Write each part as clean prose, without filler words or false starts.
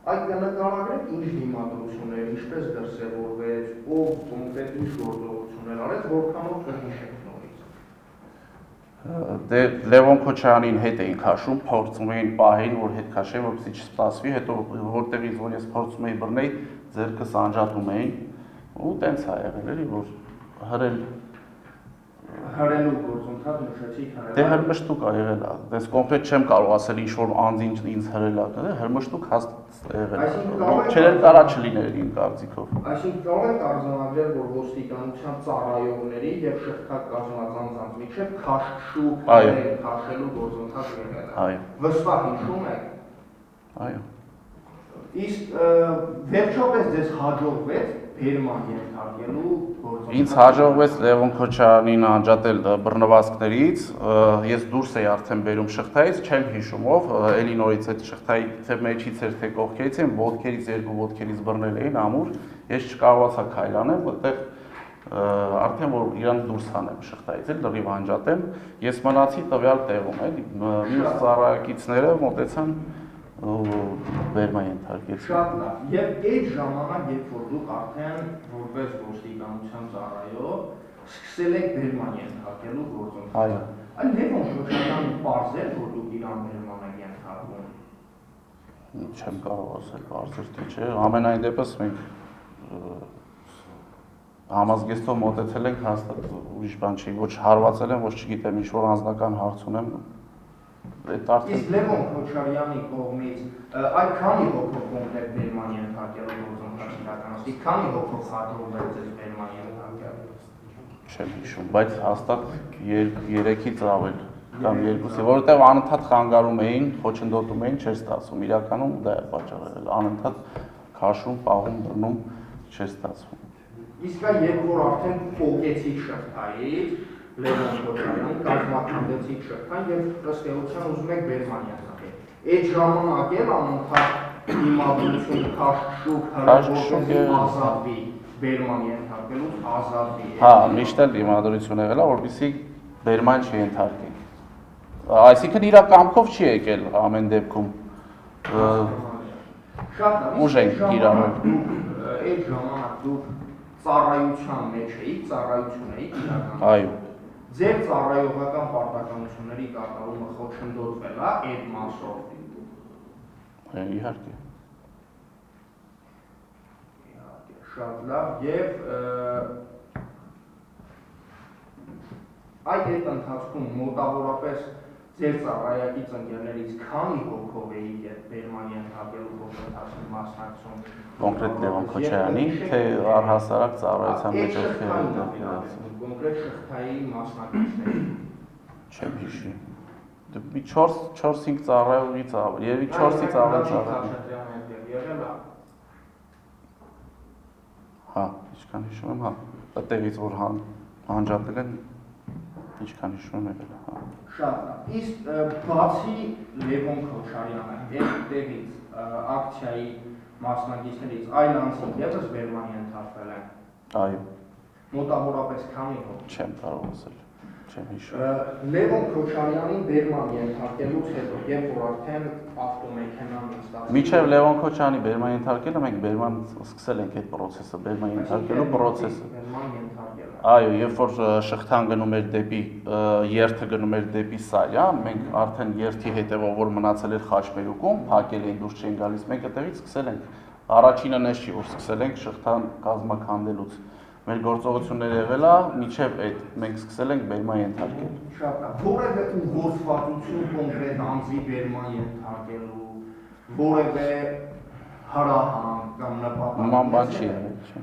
Այդ կնկարագրեք ինչ դիմադրություններ, ինչպես դրսևորվեց, ով կոնկրետ ինչ գործողություններ արեց, որքանով կհիշեք նորից։ Դե Լևոն Քոչարյանին հետ էին քաշում, փորձում էին պահել, որ հետ քաշեն, որպեսզի չստացվի, հետո որտեղից որ ես փորձում էի բռնել, ձեռքս անջատում էին, ու տենց է եղել, էլի, որ հրելու գործընթաց նշեցիք հրել։ Դե հրմշտուկ է եղել, դες կոնկրետ չեմ կարող ասել ինչ որ անձին ինձ հրել է, հրմշտուկ հաստ եղել։ Չեր կարա չլիներ իմ կարծիքով։ Այսինքն կարող եք արձանագրել, որ ոստիկանության ծառայողների եւ շղթա կազմած անձանց միջև քաշքշու քաշելու գործընթաց եղել է։ Այո։ Վստահ հիշում եք։ Այո։ Իսկ վերջապես ձեզ հաջողվեց բերման ենթարկելու գործընթացը։ Ինձ հաջողվեց Լևոն Քոչարյանին անջատել բռնվածքներից, ես դուրս էի արդեն բերում շղթայից, չեմ հիշում ով, էլի նորից այդ շղթայի թե մեջից էր թե կողքերից են, ոտքերից երկու ոտքերից բռնել էին ամուր, ես չկարողացա քայլ անեմ, որտեղ արդեն որ իրան դուրս հանեմ շղթայից, էլ լրիվ անջատեմ, ես մնացի տվյալ տեղում, էլի մյուս ծառայակիցները մոտեցան բերման ենթարկեցին։ Շատ լավ։ Եվ այդ ժամանակ, երբ որ դուք արդեն որպես ոստիկանության ծառայող սկսել եք բերման ենթարկելու գործընթացը։ Այո։ Այլ Լևոն Քոչարյանին պարզել, որ դուք իրան բերման եք ենթարկում։ Չեմ կարող ասել բարձր թե չէ, ամենայն դեպս մենք համազգեստով մոտեցել ենք հաստատ ուրիշ բան չի, ոչ հարվածել եմ, ոչ չգիտեմ ինչ որ անձնական հարց ունեմ։ Իսկ Լևոն Քոչարյանի կողմից այդ քանի հոգով կոնկրետ բերման ենթարկելու գործընթաց իրականացվի, քանի հոգով հաջողվեց ձեզ բերման ենթարկել։ Չեմ հիշում, բայց հաստատ 3-ից ավել կամ 2-ի, որովհետև անընդհատ խանգարում էին, խոչընդոտում էին, չէր ստացվում, իրականում դա է պատճառը, անընդհատ քաշում, պահում, բռնում, չէր ստացվում։ Իսկ երբ որ արդեն փոխեցիք շղթայից, Լևոն Քոչարյանին կազմակերպեցիք շղթան եւ ըստ էության ուզում եք բերման ենթարկել։ Այդ ժամանակ էլ անընդհատ դիմադրություն, քաշքշուկ, հրաժարվի ազատվի, բերման ենթարկելուց ազատվի։ Հա, միշտ էլ դիմադրություն եղել է, որպեսզի բերման չենթարկեն։ Այսինքն իր կամքով չի եկել ամեն դեպքում։ Շատ լավ։ Ուժ ենք կիրառել։ Այդ ժամանակ դուք ծառայության մեջ էիք, ծառայություն էիք իրականում։ Այո։ Ձեր ծառայողական պարտականությունների կատարումը խոչընդոտվել է այդ մասով։ Իհարկե։ Շատ լավ եւ այդ ընթացքում մոտավորապես ձեր ծառայակից ընկերներից քանի հոգով էիք այդ բերման ենթարկելու գործընթացին մասնակցում։ Կոնկրետ Լևոն Քոչարյանի, թե առհասարակ ծառայության մեջ կոնկրետ շղթայի մասնակիցների։ Չեմ հիշի։ Մի 4-5 ծառայողից ավել, երևի 4-ից ավել ծառայող։ Հա, ինչքան հիշում եմ, հա, այդտեղից որ հանջատել են, ինչքան հիշում եմ եղել, հա։ Շատ լավ։ Իսկ բացի Լևոն Քոչարյանը այդտեղից ակցիայի մասնակիցներից այլ անձինք ևս բերման ենթարկվել են։ Այո։ Մոտավորապես քանի հոգ։ Չեմ կարող ասել, չեմ հիշում։ Լևոն Քոչարյանին բերման ենթարկելուց հետո, երբ որ արդեն ավտոմեքենան նստած։ Մինչև Լևոն Քոչարյանի բերման ենթարկելը մենք բերման սկսել ենք այդ process-ը, բերման ենթարկելու process-ը։ Բերման ենթարկելը։ Այո, երբ որ շղթան գնում էր դեպի երթը գնում էր դեպի Սարյան, մենք արդեն երթի հետևով որ մնացել էր Խաչմերուկում, փակել էին դուրս չեն գալիս, մենք այդտեղից սկսել ենք։ Առաջինը նես չի որ սկսել ենք շղթան կազմակերպելուց։ Մեր գործողությունները եղել է, մինչև այդ մենք սկսել ենք բերման ենթարկել։ Շատ լավ։ Որևէ ուղղորդվածություն կոնկրետ անձի բերման ենթարկելու, որևէ հրահան կամ նպատակ։ Նման բան չի եղել, չէ։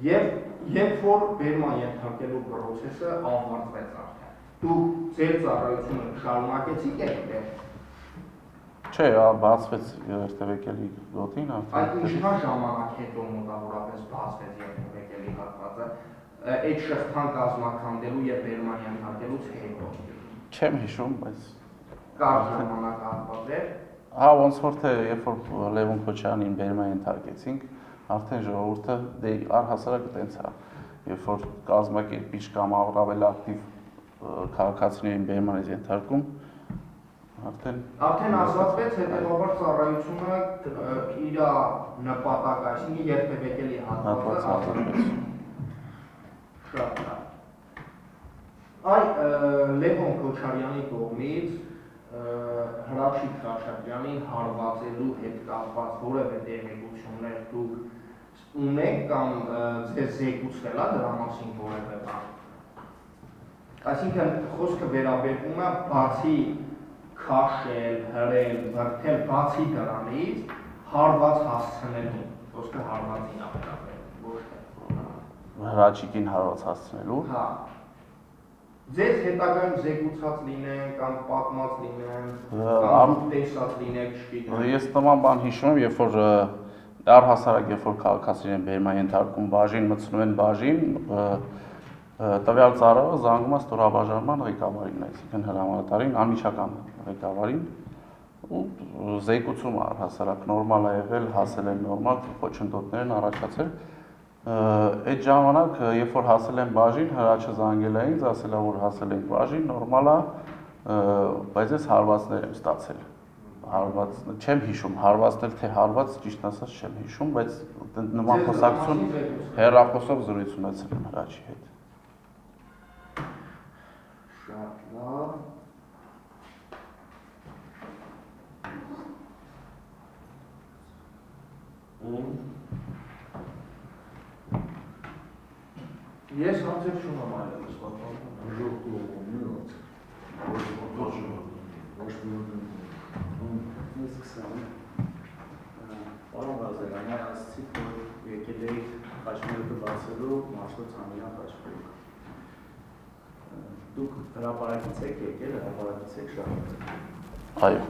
Եվ երբ որ բերման ենթարկելու process-ը ավարտվեց արդեն, դուք ձեր ծառայությունը շարունակեցիք այդտեղ։ Չէ, բացվեց երթևեկելի գոտին արդեն։ Այդ ինչքան ժամանակ հետո մոտավորապես բացվեց երթևեկելի հատվածը, այդ շղթան կազմակերպելու եւ բերման ենթարկելուց հետո։ Չեմ հիշում, բայց Կար ժամանակահատված էր։ Հա, ոնց որ թե երբ որ Լևոն Քոչարյանին բերման ենթարկեցինք, արդեն ժողովուրդը դե առհասարակ տենց է, երբ որ կազմակերպիչ կամ ավելի ակտիվ քաղաքացիներին բերման է ենթարկում, Արդեն ազատվեց, հետևաբար ծառայությունը իր նպատակ, այսինքն երթևեկելի հատվածը ազատվեց։ Շատ լավ։ Լևոն Քոչարյանի կողմից Հրաչիկ Խաչատրյանին հարվածելու հետ կապված որևէ տեղեկություններ դուք ունեք կամ ձեզ զեկուցվել է դրա մասին որևէ բան։ Այսինքն խոսքը վերաբերվում է բացի քաշել, հրել, վրդել, բացի դրանից հարված հասցնելու, խոսքը հարվածին է վերաբերվում, ոչ թե Հրաչիկին հարված հասցնելու։ Հա։ Ձեզ հետագայում զեկուցած լինեն կամ պատմած լինեն, կամ տեսած լինեք, չգիտեմ։ Ես նման բան հիշում եմ, երբ որ առհասարակ երբ որ քաղաքացիներ են բերման ենթարկում բաժին, մտցնում են բաժին, տվյալ ծառայողը զանգում է ստորաբաժանման ղեկավարին, այսինքն հրամանատարին, անմիջական ղեկավարին, ու զեկուցում առհասարակ նորմալ է եղել, հասել են նորմալ, խոչընդոտներ են առաջացել։ Այդ ժամանակ, երբ որ հասել են բաժին, հրաչը զանգել է ինձ, ասել է, որ հասել ենք բաժին, նորմալ է, բայց ես հարվածներ եմ ստացել։ Հարված, չեմ հիշում, հարվածներ թե հարված, ճիշտ ասած չեմ հիշում, բայց նման խոսակցություն հեռախոսով զրույց ունեցել եմ հրաչի հետ։ Շատ լավ։ Ես համձեր չունեմ այլևս Պարոն Ղազարյան, ասացիք, որ եկել էիք Խաչմերուկը բացելու Մաշտոց Ամիրյան Խաչմերուկը։ Դուք հրապարակից եք եկել, հրապարակից եք շահել։ Այո։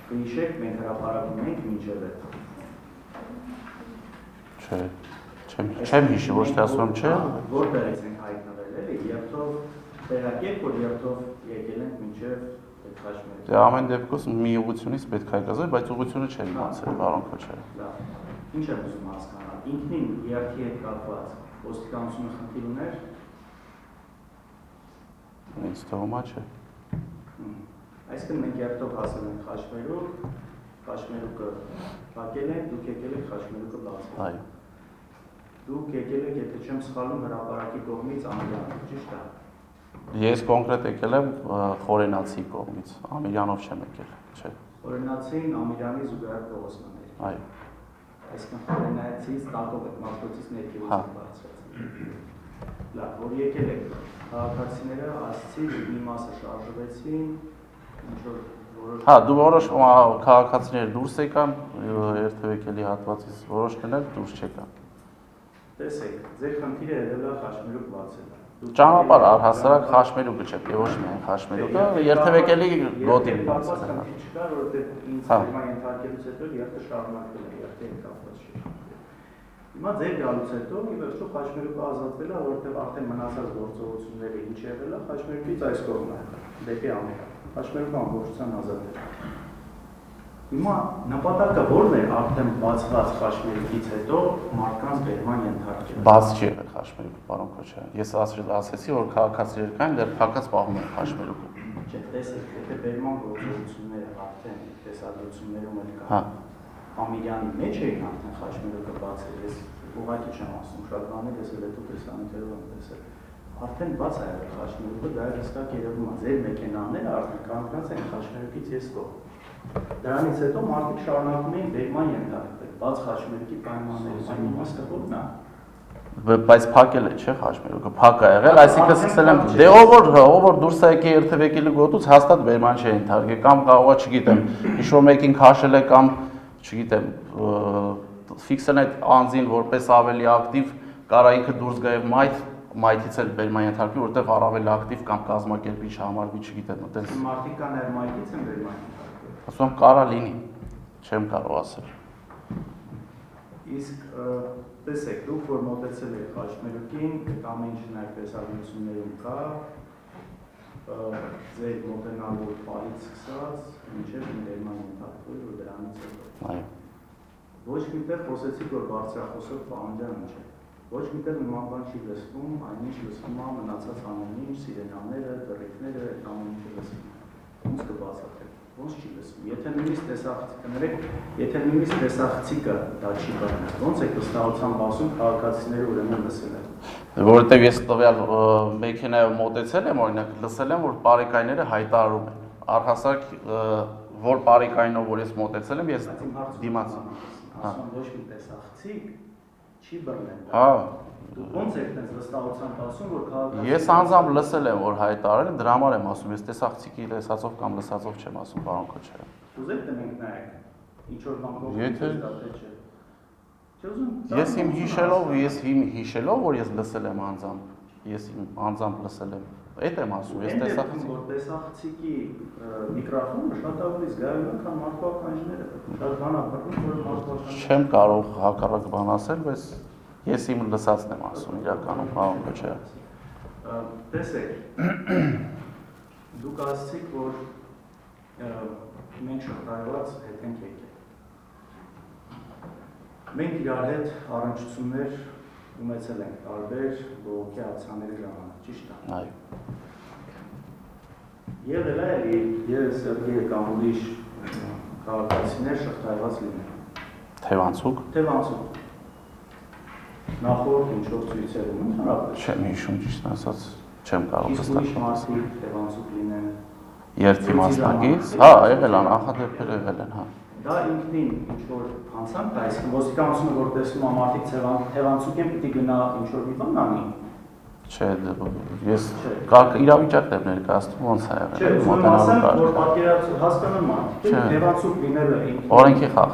Կհիշեք, մենք հրապարակում ենք մինչև հետ։ Չէ, չեմ հիշի, ոչ թե ասում եմ չէ։ Որտեղից ենք հայտնվել, էլի, երբով տեղակեք, որ երբով եկել ենք մինչև այդ Խաչմերուկը։ Դե ամեն դեպքում մի ուղղությունից պետք է գազել, բայց ուղղությունը չեմ իմացել, պարոն Քոչարյան։ Լավ։ Ինչ եմ ուզում հասկանալ։ Ինքնին երթի հետ կապված ոստիկանությունը խնդիր ուներ։ Ինձ թվում է չէ։ Այսինքն մենք երթով հասել ենք Խաչմերուկ, Խաչմերուկը փակել ենք, դուք եկել եք Խաչմերուկը բացել։ Այո։ Դուք եկել եք, եթե չեմ սխալվում, հրապարակի կողմից Ամիրյանով, ճիշտ է։ Ես կոնկրետ եկել եմ Խորենացի կողմից, Ամիրյանով չեմ եկել, չէ։ Խորենացին Ամիրյանի զուգահեռ փողոցն էր։ Այո։ Այսինքն Խորենացից տակով եք Մաշտոցից ներքևից բարձրացել։ Լավ, որ եկել եք քաղաքացիները ասացի, մի մասը շարժվեցին, ինչ որ որոշ Հա, դու որոշ քաղաքացիներ դուրս եկան երթևեկելի հատվածից, որոշներն էլ դուրս չեկան։ Տեսեք, ձեր խնդիրը եղել է Խաչմերուկ բացելը։ Ճանապարհ առհասարակ Խաչմերուկը չէ, եւ ոչ միայն Խաչմերուկը, երթևեկելի գոտին բացել է։ Չկար, որովհետեւ ինձ հիմա ենթարկելուց հետո երթը շարունակվել է, երթը կապված չէ։ Հիմա ձեր գալուց հետո ի վերջո Խաչմերուկը ազատվել է, որովհետեւ արդեն մնացած գործողությունները ինչ եղել է, Խաչմերուկից այս կողմն է, դեպի Ամիրյան։ Խաչմերուկը ամբողջությամբ ազատ է։ Հիմա նպատակը ո՞րն է արդեն բացված Խաչմերուկից հետո մարդկանց բերման ենթարկելը։ Բաց չի եղել Խաչմերուկը, պարոն Քոչարյան։ Ես ասեցի, որ քաղաքացիներ կային, դեռ փակած պահում են Խաչմերուկը։ Չէ, տեսեք, եթե բերման գործողությունները արդեն տեսադրություններում են կան։ Հա։ Ամիրյանի մեջ էին արդեն Խաչմերուկը բացել, ես ուղղակի չեմ ասում, շատ բաներ ես էլ հետո տեսանյութերով եմ տեսել։ Արդեն բաց է եղել Խաչմերուկը, դա հստակ երևում է, ձեր մեքենաները արդեն կանգնած են Խաչմերուկից ես կողմ։ Դրանից հետո մարդիկ շարունակում էին բերման ենթարկվել, բաց Խաչմերուկի պայմաններում, այն իմաստը ո՞րն է։ Բայց փակել է, չէ՞, Խաչմերուկը, փակ է եղել, այսինքն սկսել եմ, դե ով որ դուրս է եկել երթևեկելի գոտուց, հաստատ բերման չի ենթարկել, կամ կարող է, չգիտեմ, ինչ-որ մեկին քաշել է կամ, չգիտեմ, ֆիքսել այդ անձին որպես ավելի ակտիվ, կարա ինքը դուրս գա եւ մայթից էլ բերման ենթարկվի, որտեղ առավել ակտիվ կամ կազմակերպիչ համարվի, չգիտեմ, այդպես։ Մարդիկ կան այլ մայթից են բերման ենթարկվել։ Ասում եմ, կարա լինի, չեմ կարող ասել։ Իսկ տեսեք, դուք որ մոտեցել եք Խաչմերուկին, ամեն ինչ նայեք տեսարություններում կա, ձեր մոտենալու պահից սկսած, մինչև ներման ենթարկվել, որ դրանից հետո։ Այո։ Ոչ միտեղ խոսեցիք, որ բարձրախոսով պահանջան չէ։ Ոչ միտեղ նման բան չի լսվում, այնինչ լսվում է մնացած ամեն ինչ, սիրենաները, դռիքները, ամեն ինչը լսվում է։ ոնց կբացատրեք, ոնց չի լսվում։ Եթե նույնիսկ տեսախցիկը ներեք, եթե նույնիսկ տեսախցիկը դա չի բռնել, ոնց է վստահությամբ ասում քաղաքացիները ուրեմն լսել են։ Որովհետև ես տվյալ մեքենայով մոտեցել եմ, օրինակ լսել եմ, որ բարեկայները հայտարարում են։ Առհասարակ որ բարեկայինով որ ես մոտեցել եմ, ես դիմաց։ Ասում ոչ մի տեսախցիկ չի բռնել։ Հա։ Ոնց եք տես վստահությամբ ասում, որ քաղաքացիները Ես անձամբ լսել եմ, որ հայտարարել են, դրա համար եմ ասում, ես տեսախցիկի լսածով կամ լսածով չեմ ասում, պարոն Քոչարյան։ Ուզեք թե մենք նայենք ինչ որ բան Եթե- դա թե չէ։ Չէ ուզում։ Ես իմ հիշելով, որ ես լսել եմ անձամբ, ես իմ անձամբ լսել եմ, այդ եմ ասում, ես տեսախցիկ։ Որ տեսախցիկի միկրոֆոնը շատ ավելի զգայուն է, քան մարդու ականջները։ Շատ բան է բռնում, որ մարդու ականջները։ Չեմ կարող հակառակ բան ասել, բայց ես իմ լսածն եմ ասում իրականում, պարոն Քոչարյան։ Տեսեք, դուք ասացիք, որ մենք շղթայված հետ ենք եկել։ Մենք իրար հետ առնչություններ ունեցել ենք տարբեր բողոքի ակցիաների ժամանակ, ճիշտ է։ Այո։ Եղել է էլի ես Սերգեյ կամ ուրիշ քաղաքացիներ շղթայված լինել։ Թևանցուկ։ Թևանցուկ։ Նախորդ ինչ-որ ցույցերում ընդհանրապես։ Չեմ հիշում ճիշտ ասած, չեմ կարող Իսկ ուրիշ վստահել։ մարդիկ թևանցուկ լինեն։ Երթի մասնակից, հա, եղել են, նախադեպքեր եղել են, հա։ Դա ինքնին ինչ-որ հանցանք է, այսինքն ոստիկանությունը որ տեսնում է մարդիկ թևանցուկ են, պիտի գնա ինչ-որ մի բան անի։ Չէ, ես իրավիճակն եմ ներկայացնում, ոնց է Չէ, եղել։ ուզում եմ ասեմ, որ պատկերացու հասկանան մարդիկ, թևանցուկ լինելը ինքնին Օրենքի խախտ